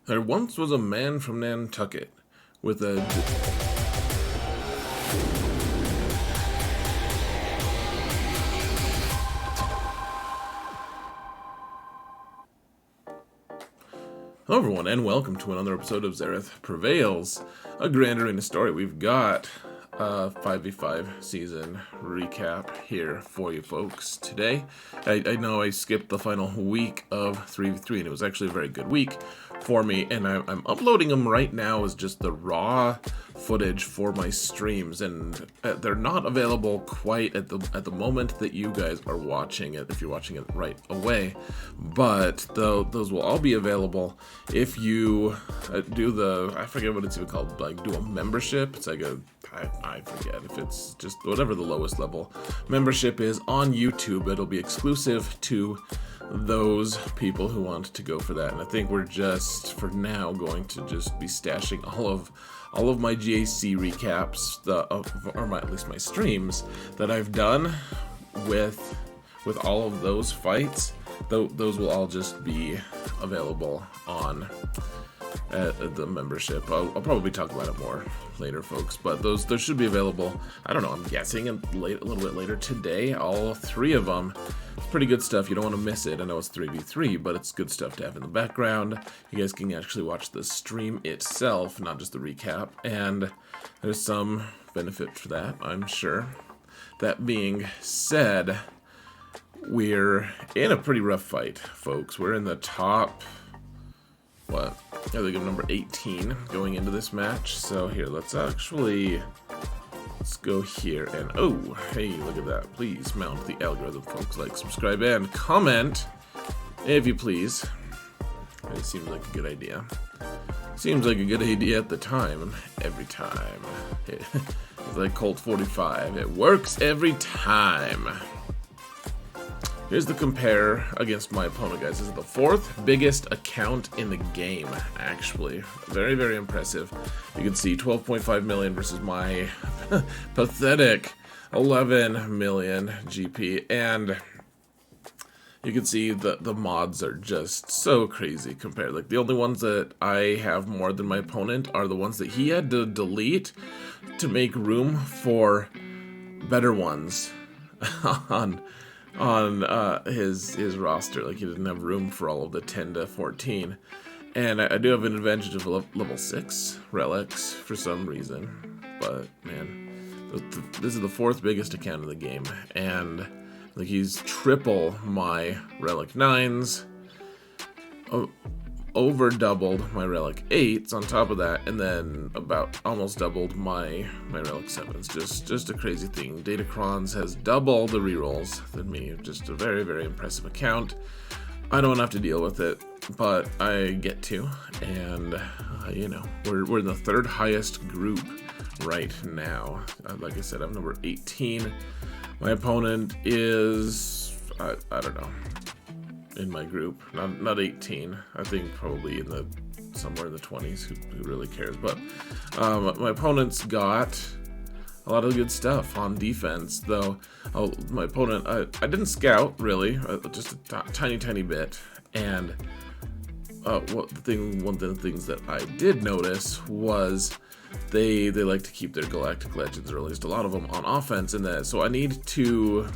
There once was a man from Nantucket with a... Hello everyone, and welcome to another episode of Xaereth Prevails, a Grand Arena story. We've got a 5v5 season recap here for you folks today. I know I skipped the final week of 3v3, and it was actually a very good week for me, and I'm uploading them right now as just the raw footage for my streams, and they're not available quite at the moment that you guys are watching it, if you're watching it right away, but those will all be available if you do the, I forget what it's even called, like do a membership. It's like a, I forget if it's just whatever the lowest level membership is on YouTube. It'll be exclusive to those people who want to go for that, and I think we're just for now going to just be stashing all of my GAC recaps, or at least my streams that I've done with all of those fights. Those will all just be available on the membership. I'll probably talk about it more later, folks, but those should be available. I don't know, I'm guessing a little bit later today. All three of them. It's pretty good stuff. You don't want to miss it. I know it's 3v3, but it's good stuff to have in the background. You guys can actually watch the stream itself, not just the recap, and there's some benefit for that, I'm sure. That being said, we're in a pretty rough fight, folks. We're in the top, what? I think I'm number 18 going into this match. So here, let's go here and, oh, hey, look at that. Please mount the algorithm, folks. Like, subscribe, and comment, if you please. It seems like a good idea. Seems like a good idea at the time. Every time. It's like Colt 45. It works every time. Here's the compare against my opponent, guys. This is the fourth biggest account in the game, actually. Very, very impressive. You can see 12.5 million versus my pathetic 11 million GP. And you can see the mods are just so crazy compared. Like, the only ones that I have more than my opponent are the ones that he had to delete to make room for better ones on his roster. Like, he didn't have room for all of the 10 to 14, and I do have an advantage of level 6 relics for some reason, but man, this is the fourth biggest account in the game, and like, he's triple my relic 9s, over doubled my relic 8s on top of that, and then about almost doubled my relic 7s. Just a crazy thing. Datacrons has double the rerolls than me. Just a very, very impressive account. I don't have to deal with it, but I get to, and you know, we're in the third highest group right now. Like I said, I'm number 18. My opponent is, I don't know, in my group, not 18. I think probably somewhere in the 20s. Who really cares? But my opponent's got a lot of good stuff on defense, though. My opponent, I didn't scout really, just a tiny bit. And one of the things that I did notice was they like to keep their Galactic Legends, or at least a lot of them, on offense, and that so I need to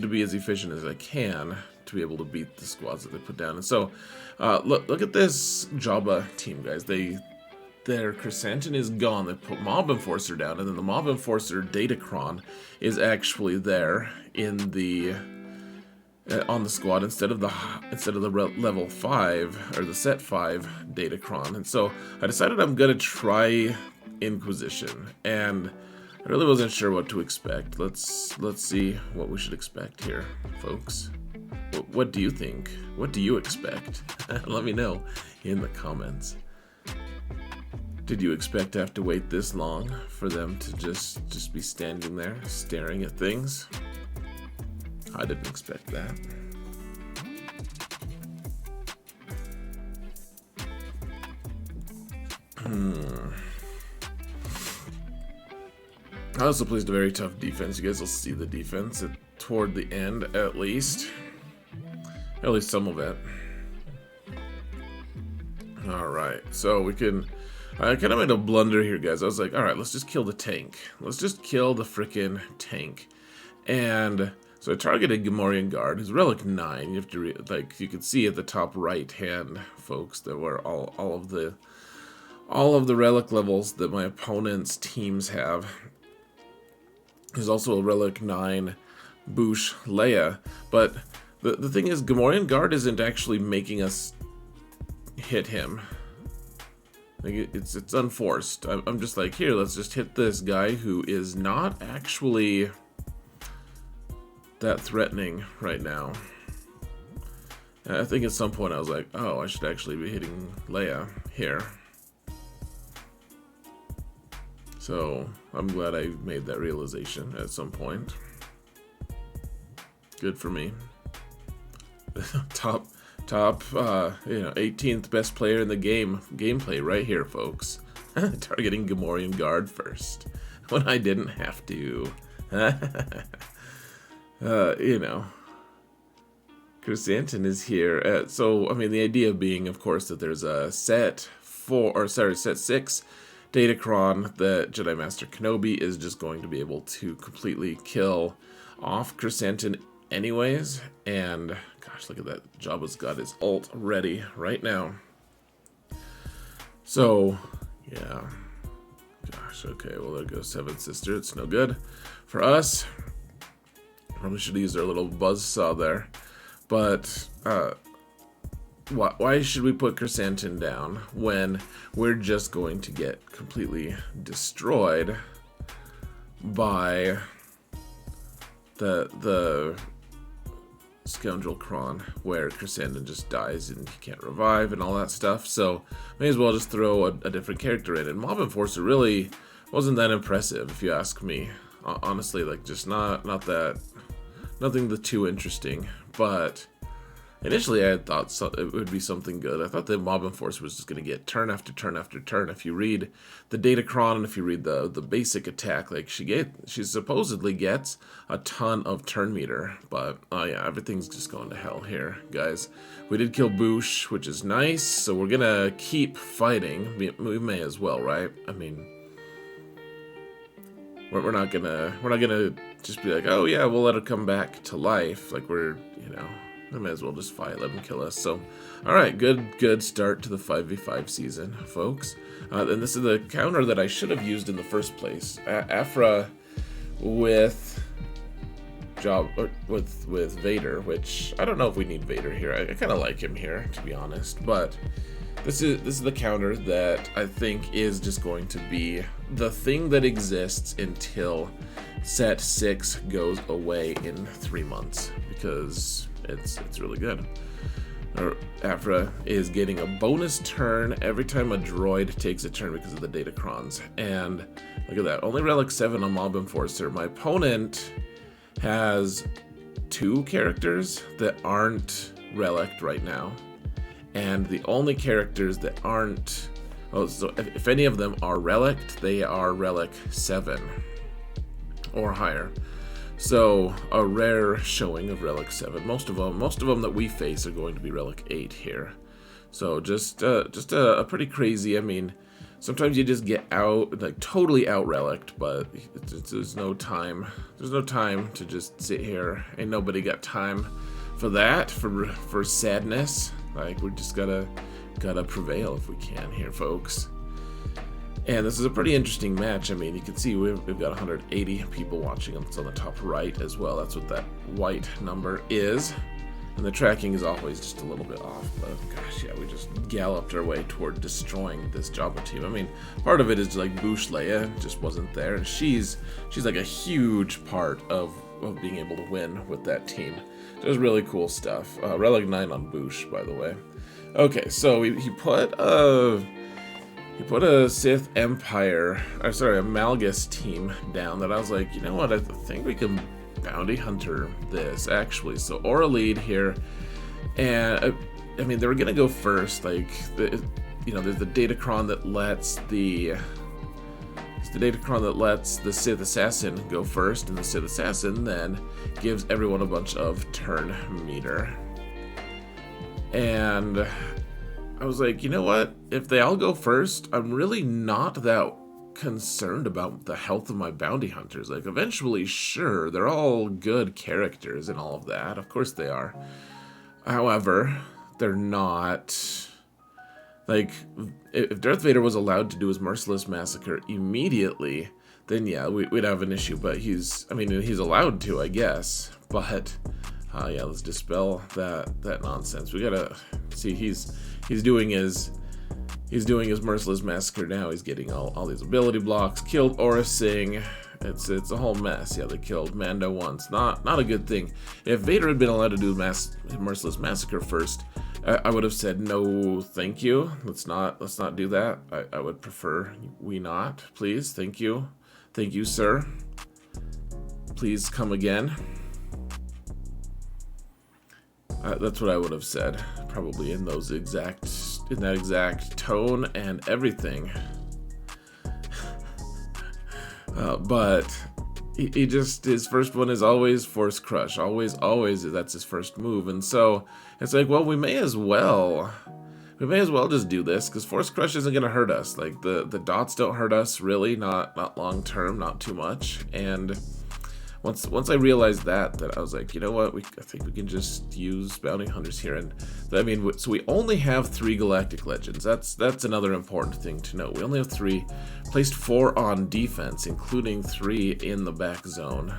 be as efficient as I can to be able to beat the squads that they put down. And so look at this Jabba team, guys. Their Chrysanthemum is gone. They put Mob Enforcer down, and then the Mob Enforcer Datacron is actually there in the on the squad instead of the level 5 or the set 5 Datacron. And so I decided I'm gonna try Inquisition, and I really wasn't sure what to expect. Let's see what we should expect here, folks. What do you think? What do you expect? Let me know in the comments. Did you expect to have to wait this long for them to just be standing there staring at things? I didn't expect that. I also placed a very tough defense. You guys will see the defense toward the end, at least some of it. Alright, so we can... I kind of made a blunder here, guys. I was like, alright, let's just kill the tank. Let's just kill the freaking tank. And so I targeted Gamorrean Guard, who's Relic 9. You have to, like, you can see at the top right hand, folks, that were all of the relic levels that my opponent's teams have. There's also a Relic 9 Bouche Leia, but the thing is, Gamorrean Guard isn't actually making us hit him. Like it's unforced. I'm just like, here, let's just hit this guy who is not actually that threatening right now. And I think at some point I was like, oh, I should actually be hitting Leia here. So I'm glad I made that realization at some point. Good for me. top, 18th best player in the gameplay right here, folks. Targeting Gamorrean Guard first when I didn't have to. Chrysanthemum is here. So I mean, the idea being, of course, that there's a set 6 Datacron that Jedi Master Kenobi is just going to be able to completely kill off Chrysanthemum anyways. And gosh, look at that. Jabba's got his ult ready right now. So, yeah. Gosh, okay, well, there goes Seventh Sister. It's no good for us. Probably should have used our little buzzsaw there. But, why should we put Chrysanthemum down when we're just going to get completely destroyed by the Scoundrel Kron, where Chrysanthemum just dies and he can't revive and all that stuff? So may as well just throw a different character in. And Mob Enforcer really wasn't that impressive, if you ask me. Honestly, like, just not that, nothing too interesting. But initially I had thought it would be something good. I thought the Mob Enforcer was just going to get turn after turn after turn. If you read the Datacron and if you read the basic attack, like she supposedly gets a ton of turn meter. But oh yeah, everything's just going to hell here, guys. We did kill Bouche, which is nice. So we're gonna keep fighting. We may as well, right? I mean, we're not gonna just be like, oh yeah, we'll let her come back to life. Like we might as well just fight, let him kill us. So, alright, good start to the 5v5 season, folks. And this is the counter that I should have used in the first place. Aphra with Vader, which I don't know if we need Vader here. I kind of like him here, to be honest. But this is the counter that I think is just going to be the thing that exists until set 6 goes away in 3 months, because it's really good. Aphra is getting a bonus turn every time a droid takes a turn because of the Datacrons. And look at that, only Relic 7 on Mob Enforcer. My opponent has 2 characters that aren't Relic right now. And the only characters that aren't... Oh, so if any of them are Relic, they are Relic 7 or higher. So a rare showing of Relic 7. Most of them that we face are going to be Relic 8 here. So just a pretty crazy. I mean, sometimes you just get out, like, totally out Relic'd, but there's no time. There's no time to just sit here. Ain't nobody got time for that, for sadness. Like, we just gotta prevail if we can here, folks. And this is a pretty interesting match. I mean, you can see we've got 180 people watching. It's on the top right as well. That's what that white number is. And the tracking is always just a little bit off. But gosh, yeah, we just galloped our way toward destroying this Jabba team. I mean, part of it is like Bouche Leia just wasn't there. And she's like a huge part of being able to win with that team. It was really cool stuff. Relic 9 on Bouche, by the way. Okay, so he put a Sith Empire, a Malgus team down that I was like, you know what, I think we can bounty hunter this, actually. So Aurra lead here, and I mean, they were gonna go first. Like, there's the Datacron that lets the Sith Assassin go first, and the Sith Assassin then gives everyone a bunch of turn meter. And I was like, you know what? If they all go first, I'm really not that concerned about the health of my bounty hunters. Like, eventually, sure, they're all good characters and all of that. Of course they are. However, they're not... Like, if Darth Vader was allowed to do his merciless massacre immediately, then yeah, we'd have an issue. But he's allowed to, I guess. But, yeah, let's dispel that nonsense. We gotta see, he's doing his merciless massacre now. He's getting all these ability blocks. Killed Aurra Singh. It's a whole mess. Yeah, they killed Mando once. Not a good thing. If Vader had been allowed to do merciless massacre first, I would have said no, thank you. Let's not do that. I would prefer we not, please. Thank you, sir. Please come again. That's what I would have said, probably in that exact tone and everything. But his first one is always Force Crush. Always, that's his first move. And so it's like, well, we may as well just do this, because Force Crush isn't going to hurt us. Like, the dots don't hurt us, really, not long term, not too much. And once I realized that I was like, you know what, I think we can just use bounty hunters here. And I mean, so we only have 3 Galactic Legends. That's another important thing to note. We only have 3, placed 4 on defense, including 3 in the back zone,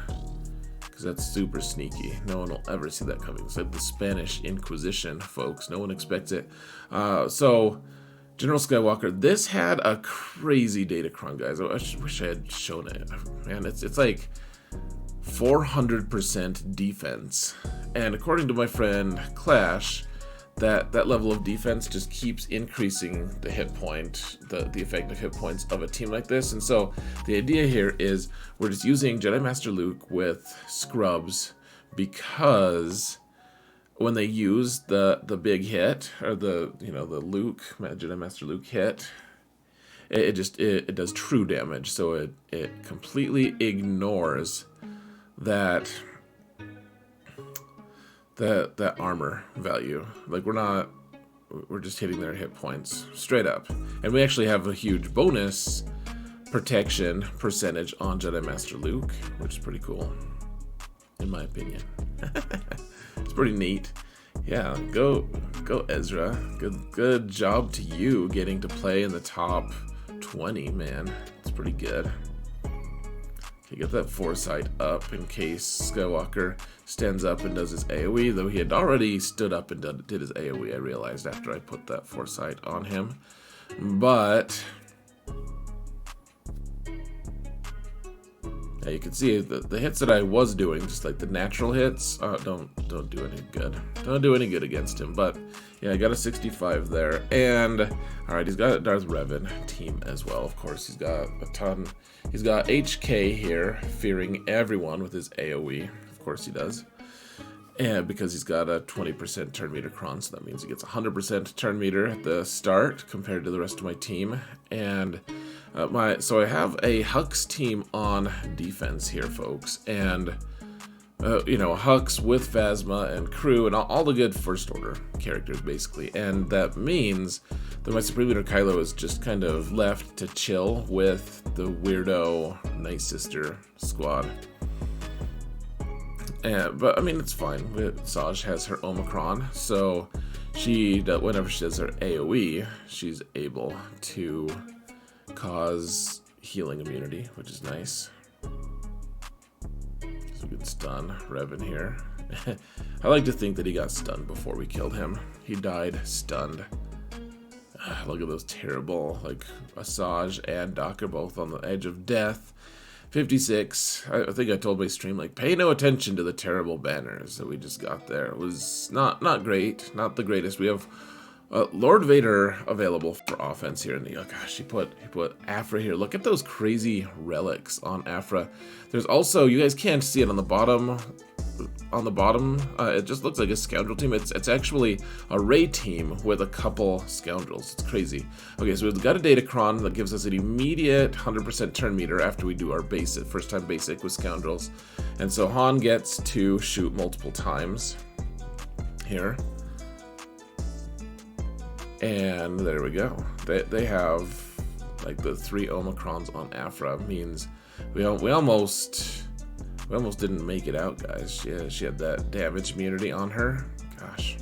because that's super sneaky. No one will ever see that coming. It's like the Spanish Inquisition, folks. No one expects it. So General Skywalker, this had a crazy datacron, guys. I wish I had shown it. Man, it's like 400% defense, and according to my friend Clash, that level of defense just keeps increasing the hit point, the effective hit points of a team like this. And so the idea here is we're just using Jedi Master Luke with scrubs, because when they use the big hit, or the Luke Jedi Master Luke hit, it does true damage. So it completely ignores that armor value. Like, we're just hitting their hit points straight up. And we actually have a huge bonus protection percentage on Jedi Master Luke, which is pretty cool, in my opinion. It's pretty neat. Yeah, go Ezra. Good job to you getting to play in the top 20, man. It's pretty good. Okay, get that foresight up in case Skywalker stands up and does his AoE, though he had already stood up and did his AoE, I realized after I put that foresight on him. But yeah, you can see the hits that I was doing, just like the natural hits, don't do any good. Don't do any good against him. But yeah, I got a 65 there. And all right, he's got a Darth Revan team as well. Of course, he's got a ton. He's got HK here, fearing everyone with his AoE. Of course he does. And because he's got a 20% turn meter cron, so that means he gets 100% turn meter at the start compared to the rest of my team. And so I have a Hux team on defense here, folks, and Hux with Phasma and crew and all the good First Order characters, basically. And that means that my Supreme Leader Kylo is just kind of left to chill with the weirdo Night Sister squad. But I mean, it's fine. Saj has her Omicron, so whenever she does her AoE, she's able to cause healing immunity, which is nice. So we can stun Revan here. I like to think that he got stunned before we killed him. He died stunned. Look at those terrible, like Asajj and Doc are both on the edge of death. 56. I think I told my stream, like, pay no attention to the terrible banners that we just got there. It was not great, not the greatest. We have Lord Vader available for offense here, and gosh, he put Aphra here. Look at those crazy relics on Aphra. There's also, you guys can't see it on the bottom. It just looks like a scoundrel team. It's actually a Rey team with a couple scoundrels. It's crazy. Okay, so we've got a datacron that gives us an immediate 100% turn meter after we do our first time basic with scoundrels. And so Han gets to shoot multiple times here. And there we go. They have like the 3 Omicrons on Aphra. Means we almost didn't make it out, guys. She had that damage immunity on her. Gosh,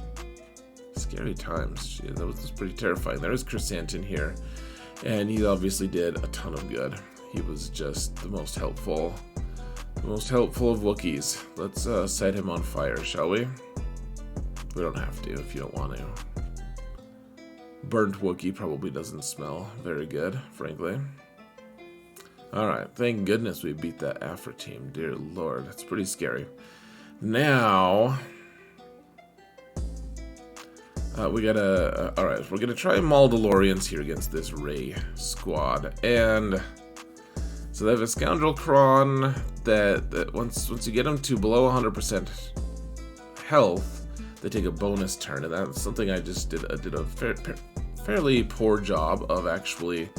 scary times. That was pretty terrifying. There is Chrysanthemum here, and he obviously did a ton of good. He was just the most helpful of Wookiees. Let's set him on fire, shall we? We don't have to if you don't want to. Burnt Wookiee probably doesn't smell very good, frankly. Alright, thank goodness we beat that Aphra team. Dear Lord, that's pretty scary. Now, we gotta... Alright, we're gonna try Mauldalorians here against this Rey squad. And so they have a Scoundrel Cron that once you get them to below 100% health, they take a bonus turn, and that's something I just did a fairly poor job of actually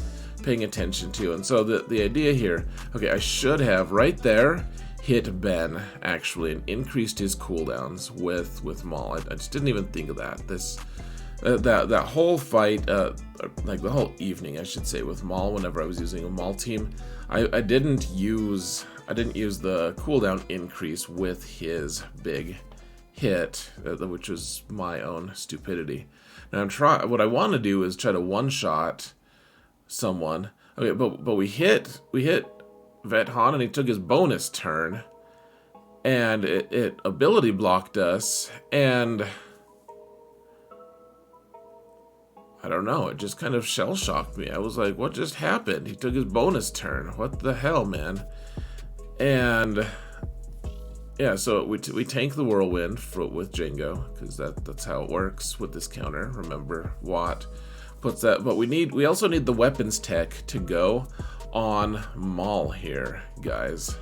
paying attention to. And so the idea here, okay, I should have right there hit Ben actually and increased his cooldowns with Maul. I just didn't even think of that. That whole fight, like the whole evening, I should say, with Maul. Whenever I was using a Maul team, I didn't use the cooldown increase with his big hit, which was my own stupidity. Now what I want to do is try to one-shot someone. Okay, but we hit Vet Han, and he took his bonus turn, and it ability blocked us, and I don't know, it just kind of shell-shocked me. I was like, what just happened? He took his bonus turn. What the hell, man? And yeah, so we tank the whirlwind with Jango, because that's how it works with this counter. Remember, Watt puts that, but we also need the weapons tech to go on Maul here, guys.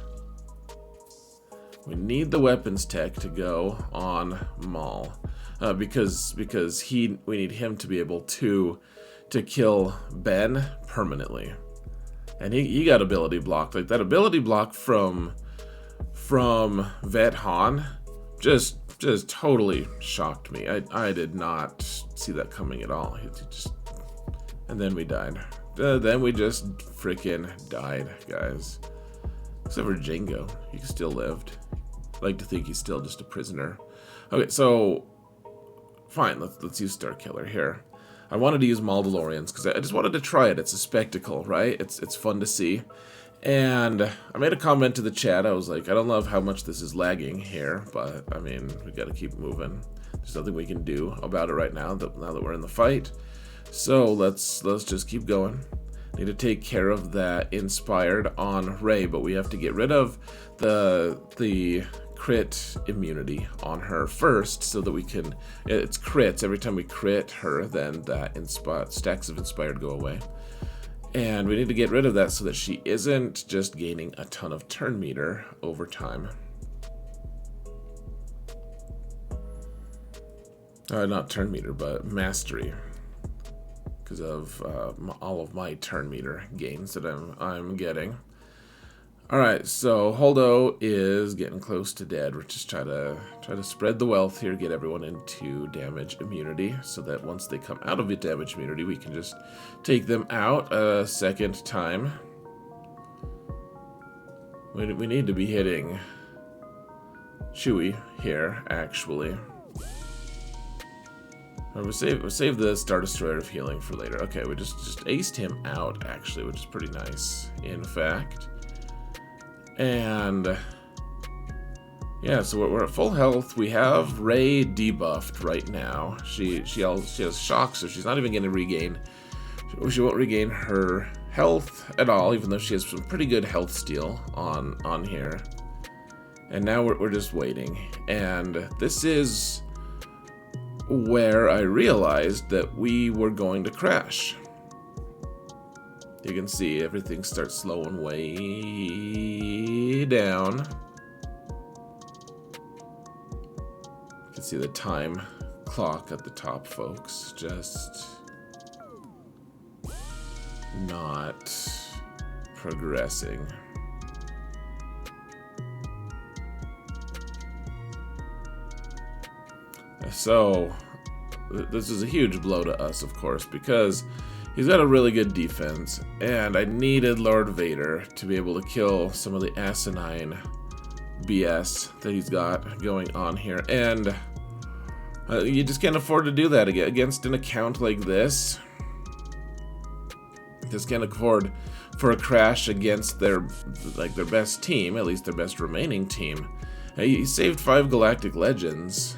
We need the weapons tech to go on Maul, because we need him to be able to kill Ben permanently, and he got ability blocked. Like that ability block from Vet Han just totally shocked me. I did not see that coming at all. And then we died. Then we just freaking died, guys. Except for Jango, he still lived. I like to think he's still just a prisoner. Okay, so fine. Let's use Star Killer here. I wanted to use Mauldalorians because I just wanted to try it. It's a spectacle, right? It's fun to see. And I made a comment to the chat. I was like, I don't love how much this is lagging here, but I mean, we got to keep moving. There's nothing we can do about it right now that we're in the fight. So let's just keep going. Need to take care of that inspired on Rey, but we have to get rid of the crit immunity on her first, so that we can. It's crits every time we crit her. Then that stacks of inspired go away. And we need to get rid of that so that she isn't just gaining a ton of turn meter over time. Not turn meter, but mastery. Because of all of my turn meter gains that I'm getting. Alright, so Hondo is getting close to dead. We're just trying to spread the wealth here, get everyone into damage immunity, so that once they come out of the damage immunity, we can just take them out a second time. We need to be hitting Chewie here, actually. We'll save the Star Destroyer of healing for later. Okay, we just aced him out, actually, which is pretty nice, in fact. And yeah, so we're at full health. We have Rey debuffed right now. She has shock, so she's not even going to regain. She won't regain her health at all, even though she has some pretty good health steal on here. And now we're just waiting. And this is where I realized that we were going to crash. You can see everything starts slowing way down. You can see the time clock at the top, folks. Just not progressing. So this is a huge blow to us, of course, because he's got a really good defense, and I needed Lord Vader to be able to kill some of the asinine BS that he's got going on here, and you just can't afford to do that against an account like this. Just can't afford for a crash against their best team, at least their best remaining team. He saved 5 Galactic Legends.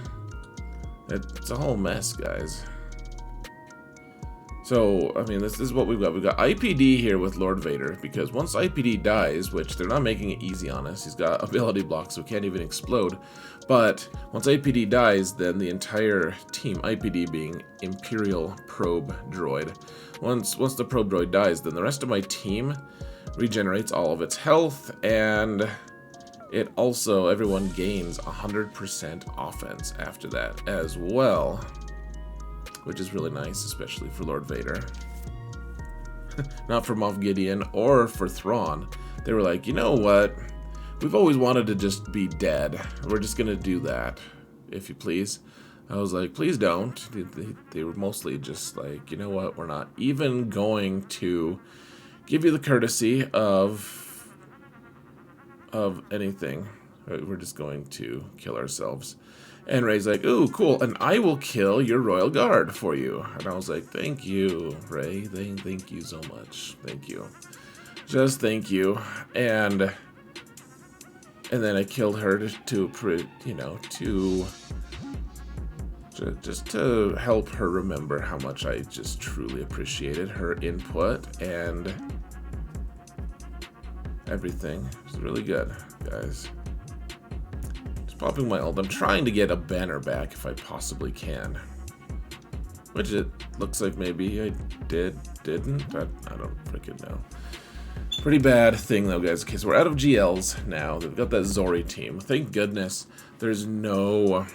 It's a whole mess, guys. So, I mean, this is what we've got. We've got IPD here with Lord Vader, because once IPD dies, which they're not making it easy on us, he's got ability blocks, so he can't even explode. But once IPD dies, then the entire team, IPD being Imperial Probe Droid, once the Probe Droid dies, then the rest of my team regenerates all of its health, and it also, everyone gains 100% offense after that as well, which is really nice, especially for Lord Vader. Not for Moff Gideon or for Thrawn. They were like, you know what? We've always wanted to just be dead. We're just gonna do that, if you please. I was like, please don't. They were mostly just like, you know what? We're not even going to give you the courtesy of anything. We're just going to kill ourselves. And Rey's like, ooh, cool, and I will kill your royal guard for you. And I was like, thank you, Rey. Thank you so much. Thank you. Just thank you. And then I killed her just to help her remember how much I just truly appreciated her input and everything. It's really good, guys. Popping my ult. I'm trying to get a banner back if I possibly can. Which it looks like maybe I didn't. I don't freaking know. Pretty bad thing though, guys. Okay, so we're out of GLs now. They've got that Zorii team. Thank goodness there's no...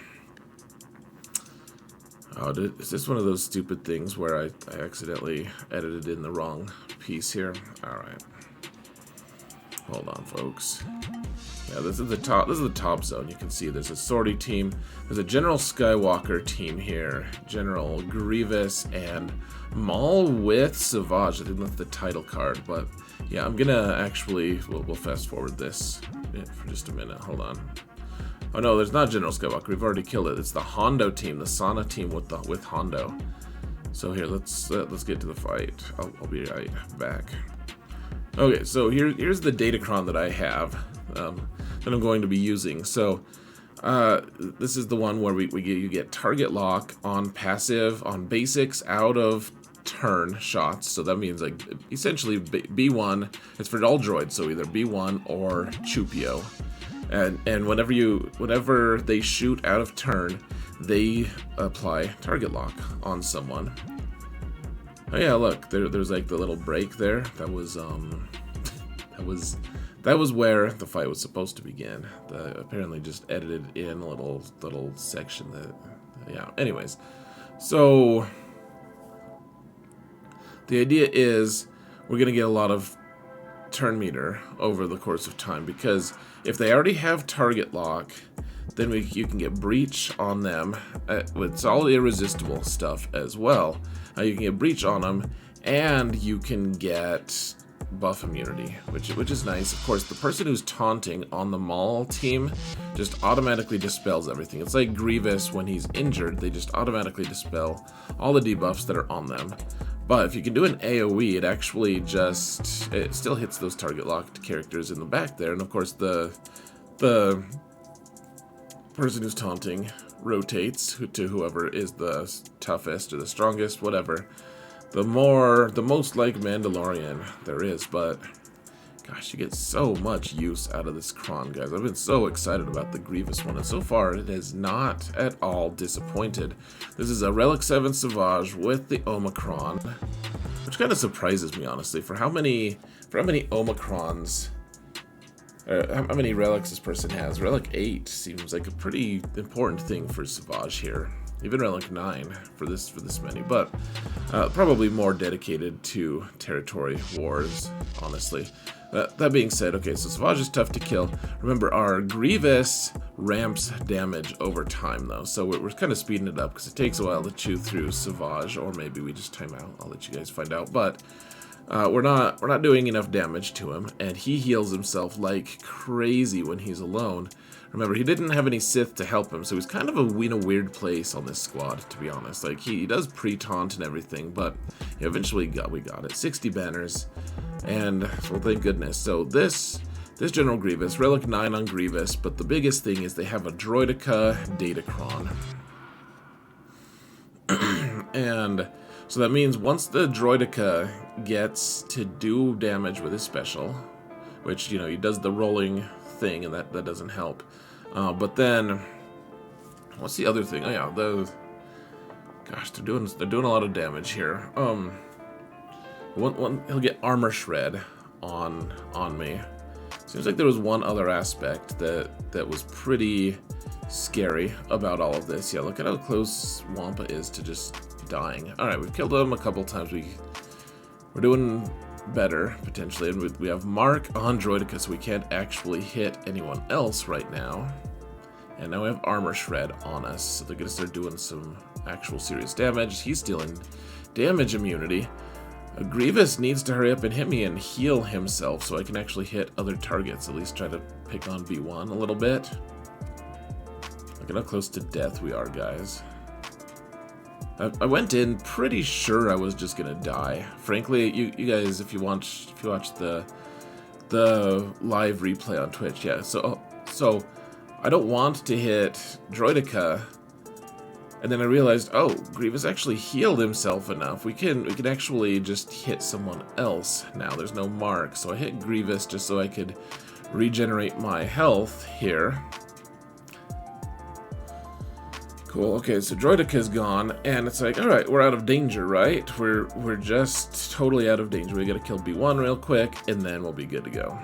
Oh, is this one of those stupid things where I accidentally edited in the wrong piece here? Alright. Hold on, folks. Yeah, this is the top zone. You can see there's a Zorii team. There's a General Skywalker team here. General Grievous and Maul with Savage. I think that's the title card. But yeah, I'm gonna actually we'll fast forward this for just a minute. Hold on. Oh no, there's not General Skywalker. We've already killed it. It's the Hondo team, the Sana team with Hondo. So here, let's get to the fight. I'll be right back. Okay, so here's the datacron that I have that I'm going to be using. So this is the one where you get target lock on passive, on basics, out of turn shots. So that means like essentially B1. It's for all droids, so either B1 or Chupio. And whenever they shoot out of turn, they apply target lock on someone. Oh yeah, look, there's like the little break there. That was where the fight was supposed to begin. Apparently just edited in a little section that, yeah. Anyways, so the idea is we're gonna get a lot of turn meter over the course of time, because if they already have target lock, then you can get breach on them with solid irresistible stuff as well. You can get breach on them, and you can get buff immunity, which is nice. Of course, the person who's taunting on the Maul team just automatically dispels everything. It's like Grievous when he's injured; they just automatically dispel all the debuffs that are on them. But if you can do an AoE, it actually it still hits those target locked characters in the back there, and of course the person who's taunting rotates to whoever is the toughest or the strongest, whatever. The most like Mandalorian there is, but gosh, you get so much use out of this cron, guys. I've been so excited about the Grievous one, and so far it has not at all disappointed. This is a Relic 7 Savage with the Omicron, which kind of surprises me, honestly, for how many Omicrons, how many relics this person has. Relic 8 seems like a pretty important thing for Savage here. Even Relic 9 for this many, but probably more dedicated to territory wars, honestly. That being said, okay, so Savage is tough to kill. Remember, our Grievous ramps damage over time, though, so we're kind of speeding it up because it takes a while to chew through Savage, or maybe we just time out. I'll let you guys find out, but we're not doing enough damage to him, and he heals himself like crazy when he's alone. Remember, he didn't have any Sith to help him, so he's kind of in a weird place on this squad, to be honest. Like, he does pre-taunt and everything, but eventually we got it. 60 banners, and, well, thank goodness. So this General Grievous, Relic 9 on Grievous, but the biggest thing is they have a Droideka Datacron. And so that means once the Droideka gets to do damage with his special, which, you know, he does the rolling thing, and that doesn't help. But then, what's the other thing? Oh yeah, gosh, they're doing a lot of damage here. He'll get armor shred on me. Seems like there was one other aspect that was pretty scary about all of this. Yeah, look at how close Wampa is to just dying. All right, we've killed him a couple times. We're doing better, potentially, and we have Mark on Droideka, so we can't actually hit anyone else right now. And now we have Armor Shred on us, so they're gonna start doing some actual serious damage. He's stealing damage immunity. Grievous needs to hurry up and hit me and heal himself so I can actually hit other targets, at least try to pick on B1 a little bit. Look at how close to death we are, guys. I went in pretty sure I was just gonna die. Frankly, you guys, if you watch the live replay on Twitch, yeah. So I don't want to hit Droideka, and then I realized, oh, Grievous actually healed himself enough. We can actually just hit someone else now. There's no mark, so I hit Grievous just so I could regenerate my health here. Cool, okay, so Droideka's gone, and it's like, alright, we're out of danger, right? We're just totally out of danger. We gotta kill B1 real quick, and then we'll be good to go.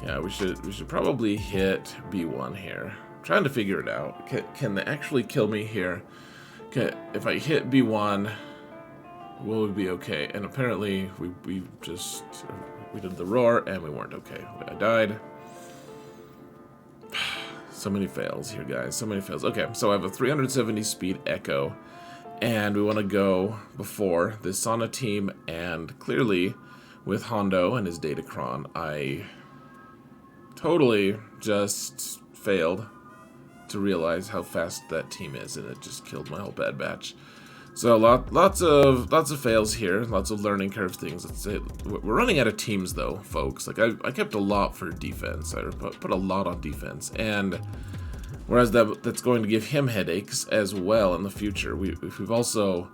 Yeah, we should probably hit B1 here. I'm trying to figure it out. Can they actually kill me here? Okay, if I hit B1, will we be okay? And apparently, we did the roar, and we weren't okay. I died. So many fails here, guys. So many fails. Okay, so I have a 370 speed Echo, and we want to go before this Sana team, and clearly, with Hondo and his Datacron, I totally just failed to realize how fast that team is, and it just killed my whole bad batch. So lots of fails here, lots of learning curve things. Let's say we're running out of teams though, folks. Like I kept a lot for defense. I put a lot on defense, and whereas that's going to give him headaches as well in the future. We've also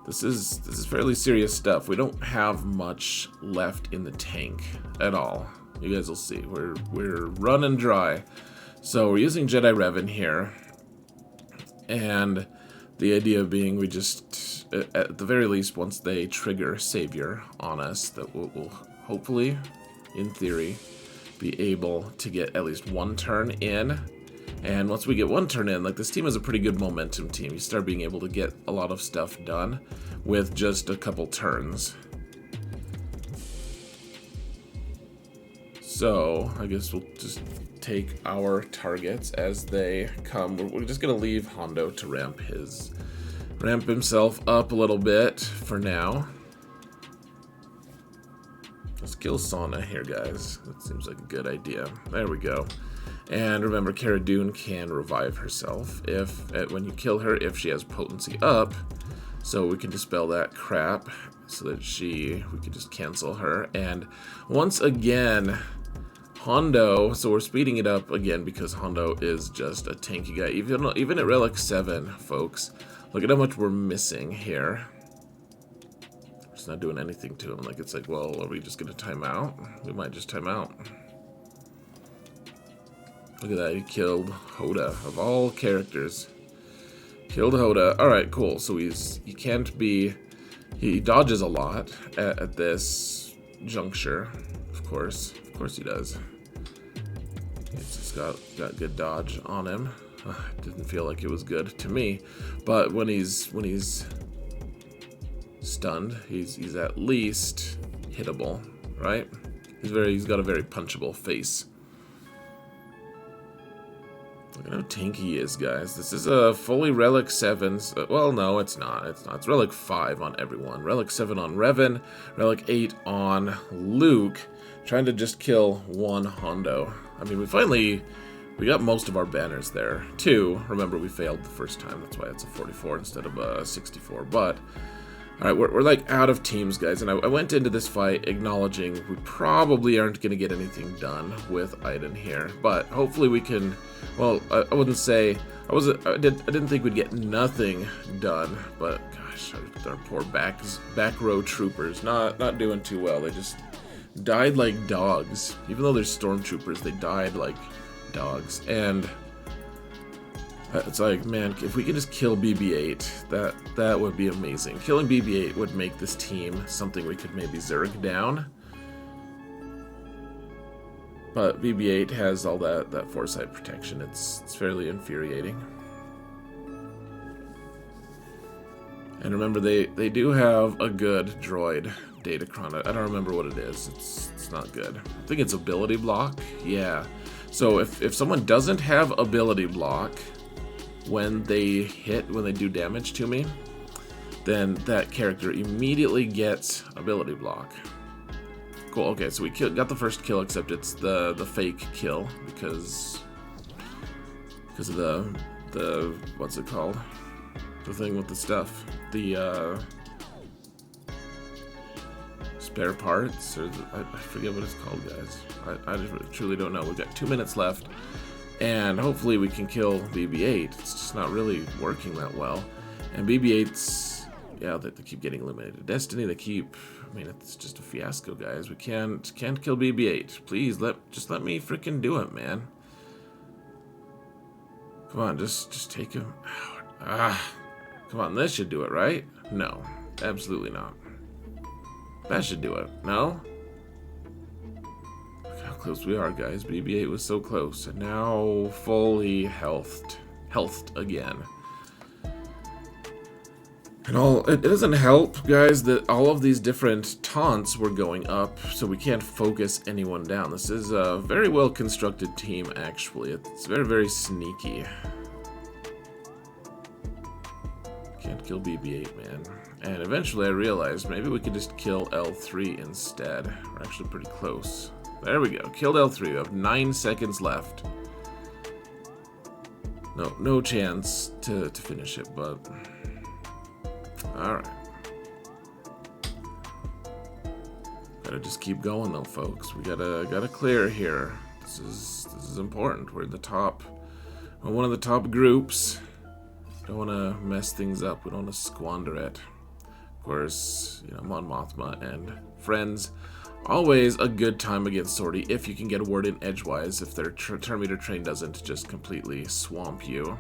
this is fairly serious stuff. We don't have much left in the tank at all. You guys will see. We're running dry. So we're using Jedi Revan here, and the idea being we just, at the very least, once they trigger Savior on us, that we'll hopefully, in theory, be able to get at least one turn in. And once we get one turn in, like, this team is a pretty good momentum team. You start being able to get a lot of stuff done with just a couple turns. So, I guess we'll just take our targets as they come. We're just gonna leave Hondo to ramp himself up a little bit for now. Let's kill Sana here, guys. That seems like a good idea. There we go. And remember, Cara Dune can revive herself when you kill her, if she has potency up. So we can dispel that crap so that we can just cancel her. And once again, Hondo, so we're speeding it up again because Hondo is just a tanky guy. Even at Relic 7, folks, look at how much we're missing here. We're just not doing anything to him. Like, it's like, well, are we just going to time out? We might just time out. Look at that, he killed Hoda, of all characters. Killed Hoda. Alright, cool. So he dodges a lot at this juncture, of course. Of course he does. He's just got good dodge on him. Didn't feel like it was good to me, but when he's stunned. He's at least hittable, right? He's got a very punchable face. Look at how tanky he is, guys. This is a fully Relic 7. Well, no, it's not. It's Relic 5 on everyone. Relic 7 on Revan. Relic 8 on Luke. Trying to just kill one Hondo. I mean, we got most of our banners there. 2, remember we failed the first time. That's why it's a 44 instead of a 64. But, alright, we're like out of teams, guys. And I went into this fight acknowledging we probably aren't going to get anything done with Iden here. But hopefully we can... Well, I wouldn't say... I didn't think we'd get nothing done. But, gosh, our poor back row troopers not doing too well. They just died like dogs. Even though they're stormtroopers, they died like dogs. And it's like, man, if we could just kill BB-8, that would be amazing. Killing BB-8 would make this team something we could maybe zerg down. But BB-8 has all that foresight protection. It's fairly infuriating. And remember, they do have a good droid datacron. I don't remember what it is. It's not good. I think it's ability block. Yeah. So if someone doesn't have ability block when they do damage to me, then that character immediately gets ability block. Cool. Okay, so we got the first kill, except it's the fake kill because of the what's it called? The thing with the stuff. The spare parts, or I forget what it's called, guys. I just truly don't know. We've got 2 minutes left, and hopefully we can kill BB-8. It's just not really working that well. And BB-8's, yeah, they keep getting eliminated. Destiny, they keep... I mean, it's just a fiasco, guys. We can't kill BB-8. Please, just let me freaking do it, man. Come on, just take him out. Ah, come on, this should do it, right? No, absolutely not. That should do it. No? Look how close we are, guys. BB-8 was so close, and now fully healthed again. And it doesn't help, guys, that all of these different taunts were going up, so we can't focus anyone down. This is a very well constructed team, actually. It's very, very sneaky. Can't kill BB-8, man. And eventually I realized maybe we could just kill L3 instead. We're actually pretty close. There we go. Killed L3. We have 9 seconds left. No chance to finish it, but... Alright. Gotta just keep going though, folks. We gotta clear here. This is important. We're at the top. We're one of the top groups. Don't wanna mess things up. We don't wanna squander it. Of course, you know, Mon Mothma and friends. Always a good time against Zorii if you can get a word in edgewise, if their turn meter train doesn't just completely swamp you.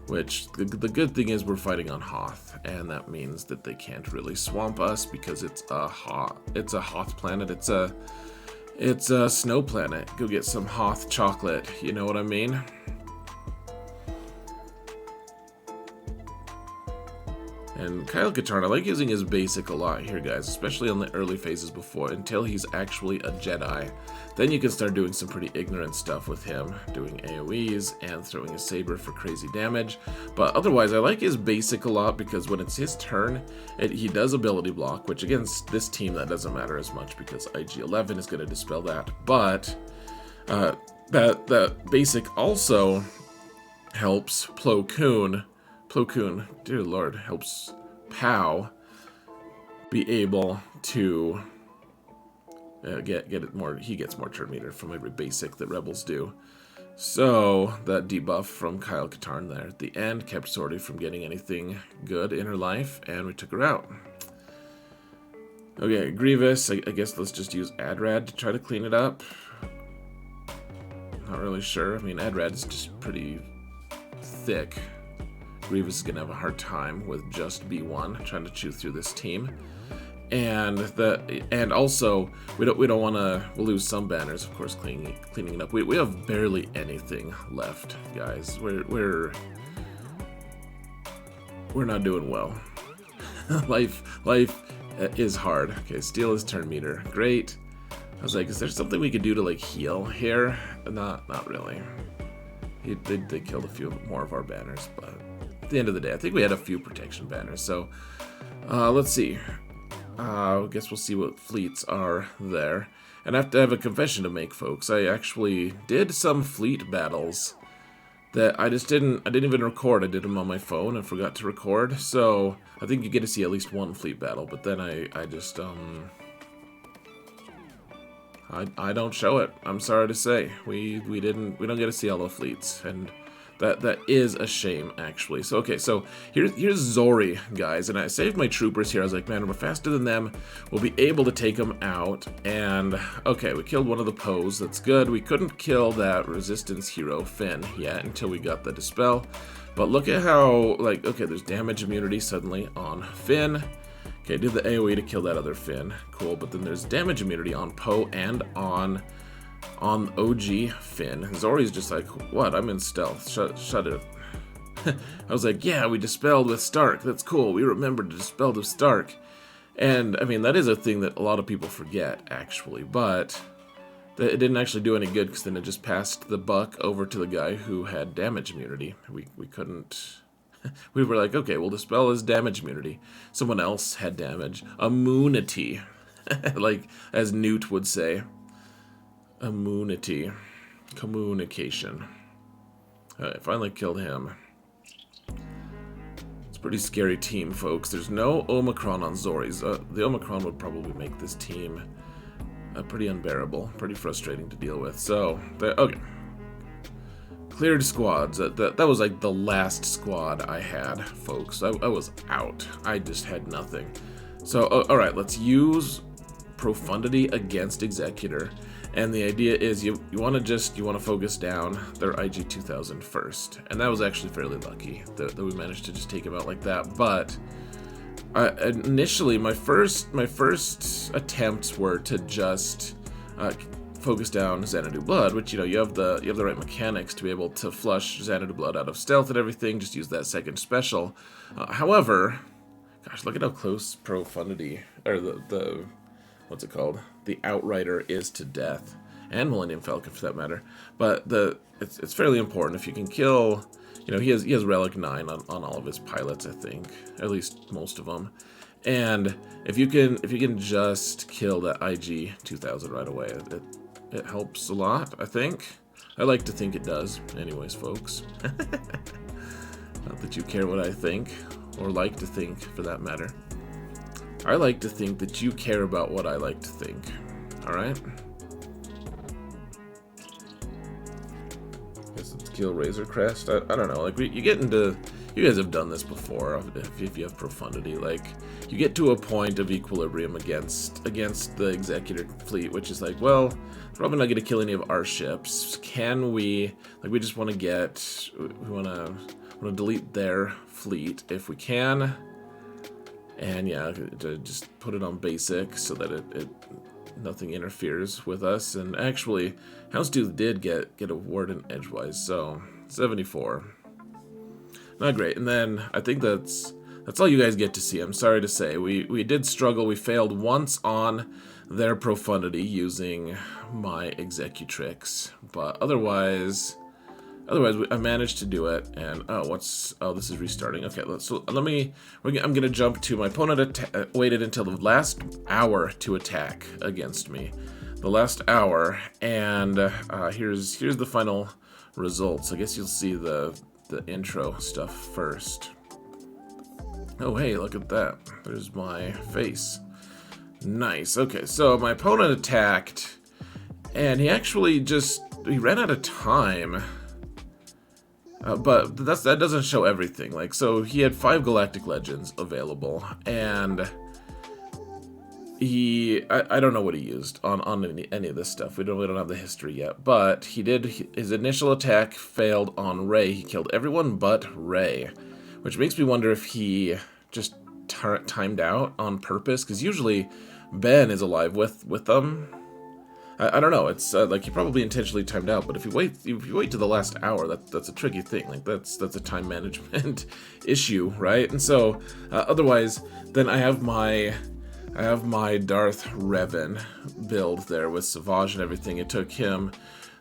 Which, the good thing is we're fighting on Hoth, and that means that they can't really swamp us because it's a Hoth planet. It's a snow planet. Go get some Hoth chocolate, you know what I mean? And Kyle Katarn, I like using his basic a lot here, guys, especially on the early phases until he's actually a Jedi. Then you can start doing some pretty ignorant stuff with him, doing AoEs and throwing a saber for crazy damage. But otherwise, I like his basic a lot because when it's his turn, he does ability block, which against this team that doesn't matter as much because IG-11 is going to dispel that. But that basic also helps Plo Koon, dear Lord, helps Pow be able to get it more. He gets more turn meter from every basic that Rebels do. So that debuff from Kyle Katarn there at the end kept Zorii from getting anything good in her life, and we took her out. Okay, Grievous. I guess let's just use AdRad to try to clean it up. Not really sure. I mean, AdRad is just pretty thick. Grievous is going to have a hard time with just B1 trying to chew through this team. And also we don't want to lose some banners, of course, cleaning it up. We have barely anything left, guys. We're not doing well. life is hard. Okay, steal his turn meter. Great. I was like, is there something we could do to like heal here? Not really. They killed a few more of our banners, but at the end of the day, I think we had a few protection banners. So let's see. I guess we'll see what fleets are there. And I have to have a confession to make, folks. I actually did some fleet battles that I didn't even record. I did them on my phone and forgot to record. So I think you get to see at least one fleet battle, but then I just I don't show it. I'm sorry to say. We don't get to see all the fleets, and that is a shame, actually. So okay, so here's Zorii, guys, and I saved my troopers here. I was like, man, we're faster than them. We'll be able to take them out. And okay, we killed one of the Poes. That's good. We couldn't kill that resistance hero Finn yet until we got the dispel. But look at how, like, okay, there's damage immunity suddenly on Finn. Okay, did the AoE to kill that other Finn. Cool, but then there's damage immunity on Poe and on OG Finn. Zori's just like, what? I'm in stealth. Shut it. I was like, yeah, we dispelled with Stark. That's cool. We remembered to dispel with Stark. And, I mean, that is a thing that a lot of people forget, actually. But it didn't actually do any good, because then it just passed the buck over to the guy who had damage immunity. We couldn't... We were like, okay, we'll dispel his damage immunity. Someone else had damage. Immunity. Like, as Nute would say. Immunity. Communication. I finally killed him. It's a pretty scary team, folks. There's no Omicron on Zori's. The Omicron would probably make this team pretty unbearable. Pretty frustrating to deal with. So, okay. Cleared squads. That was like the last squad I had, folks. I was out. I just had nothing. So, alright, let's use Profundity against Executor. And the idea is you want to focus down their IG 2000 first. And that was actually fairly lucky that we managed to just take him out like that. But initially, my first attempts were to just focus down Xanadu Blood, which, you know, you have the right mechanics to be able to flush Xanadu Blood out of stealth and everything. Just use that second special. However, gosh, look at how close Profundity, or the what's it called? The Outrider is to death, and Millennium Falcon for that matter. But it's fairly important if you can kill. You know, he has Relic 9 on all of his pilots, I think, at least most of them. And if you can just kill that IG 2000 right away, it helps a lot, I think. I like to think it does. Anyways, folks. Not that you care what I think, or like to think, for that matter. I like to think that you care about what I like to think. Alright? Guess let's kill Razor Crest. I don't know, like, you get into... You guys have done this before, if you have Profundity. Like, you get to a point of equilibrium against the Executor fleet, which is like, well, probably not going to kill any of our ships. Can we... Like, we just want to get... We want to delete their fleet if we can. And yeah, to just put it on basic so that it nothing interferes with us. And actually, Houndstooth did get a ward in edgewise, so 74. Not great. And then I think that's all you guys get to see. I'm sorry to say, we did struggle. We failed once on their Profundity using my Executrix, but otherwise I managed to do it. And this is restarting. Okay, I'm gonna jump to my opponent. Waited until the last hour to attack against me, the last hour, and here's the final results. I guess you'll see the intro stuff first. Oh hey, look at that. There's my face. Nice. Okay, so my opponent attacked, and he actually he ran out of time. But that doesn't show everything. Like, so he had 5 Galactic Legends available, and I don't know what he used on any of this stuff. We don't have the history yet, but his initial attack failed on Rey. He killed everyone but Rey, which makes me wonder if he just timed out on purpose, because usually Ben is alive with them. I don't know. It's like he probably intentionally timed out. But if you wait to the last hour, that's a tricky thing. Like that's a time management issue, right? And so otherwise, then I have my Darth Revan build there with Savage and everything. It took him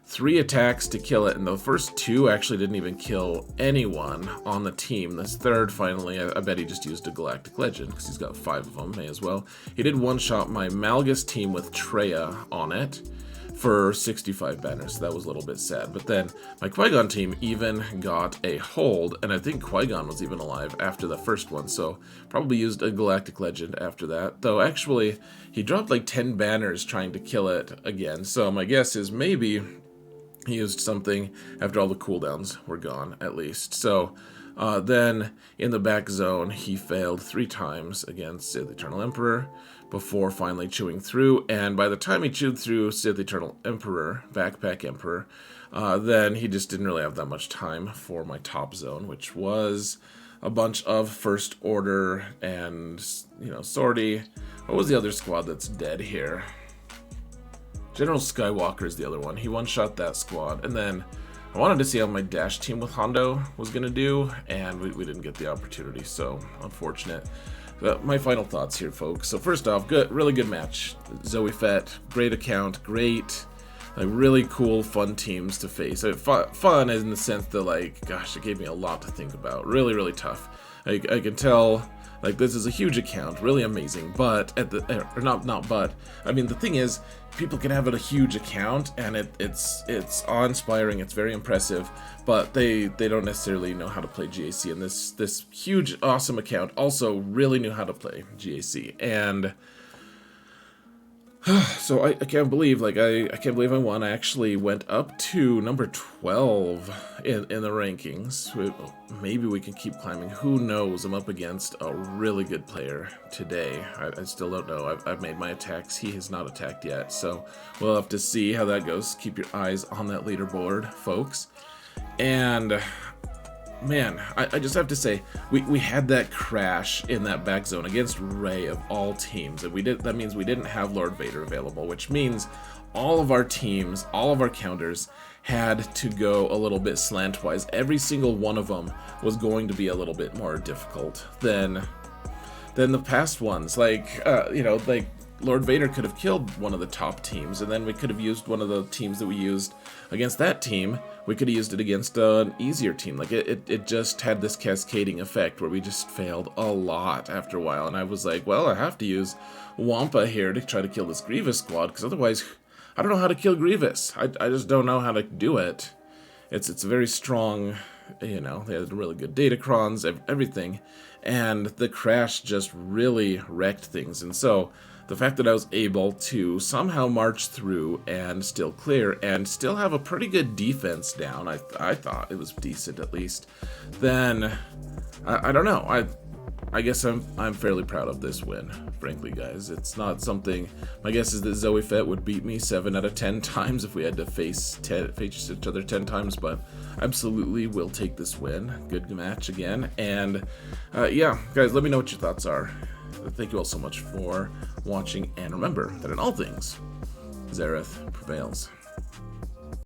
3 attacks to kill it, and the first 2 actually didn't even kill anyone on the team. This third, finally, I bet he just used a Galactic Legend, because he's got 5 of them, may as well. He did one-shot my Malgus team with Traya on it for 65 banners, so that was a little bit sad. But then my Qui-Gon team even got a hold, and I think Qui-Gon was even alive after the first one, so probably used a Galactic Legend after that. Though actually, he dropped like 10 banners trying to kill it again, so my guess is maybe he used something after all the cooldowns were gone, at least. So then in the back zone, he failed 3 times against Sith Eternal Emperor before finally chewing through. And by the time he chewed through Sith Eternal Emperor, Backpack Emperor, then he just didn't really have that much time for my top zone, which was a bunch of First Order and, you know, Zorii. What was the other squad that's dead here? General Skywalker is the other one. He one-shot that squad. And then I wanted to see how my Dash team with Hondo was going to do, and we didn't get the opportunity, so unfortunate. But my final thoughts here, folks. So first off, really good match. Zoe Fett, great account, great, like really cool, fun teams to face. Fun in the sense that, like, gosh, it gave me a lot to think about. Really, really tough. I can tell, like, this is a huge account, really amazing, but I mean, the thing is, people can have a huge account, and it's awe-inspiring, it's very impressive, but they don't necessarily know how to play GAC, and this huge, awesome account also really knew how to play GAC, and so I can't believe, like, I can't believe I won. I actually went up to number 12 in the rankings. Maybe we can keep climbing. Who knows? I'm up against a really good player today. I still don't know. I've made my attacks. He has not attacked yet, so we'll have to see how that goes. Keep your eyes on that leaderboard, folks. And man, I just have to say, we had that crash in that back zone against Rey of all teams, and that means we didn't have Lord Vader available, which means all of our teams, all of our counters had to go a little bit slantwise. Every single one of them was going to be a little bit more difficult than the past ones. Like, you know, like Lord Vader could have killed one of the top teams, and then we could have used one of the teams that we used against that team. We could have used it against an easier team. Like, it just had this cascading effect where we just failed a lot after a while. And I was like, well, I have to use Wampa here to try to kill this Grievous squad, because otherwise, I don't know how to kill Grievous. I just don't know how to do it. It's a very strong, you know, they had really good datacrons, everything. And the crash just really wrecked things. And so the fact that I was able to somehow march through and still clear and still have a pretty good defense down, I thought it was decent at least, then I don't know. I guess I'm fairly proud of this win, frankly, guys. It's not something. My guess is that Zoe Fett would beat me 7 out of 10 times if we had to face each other 10 times, but absolutely will take this win. Good match again, and yeah, guys, let me know what your thoughts are. Thank you all so much for watching, and remember that in all things, Xaereth prevails.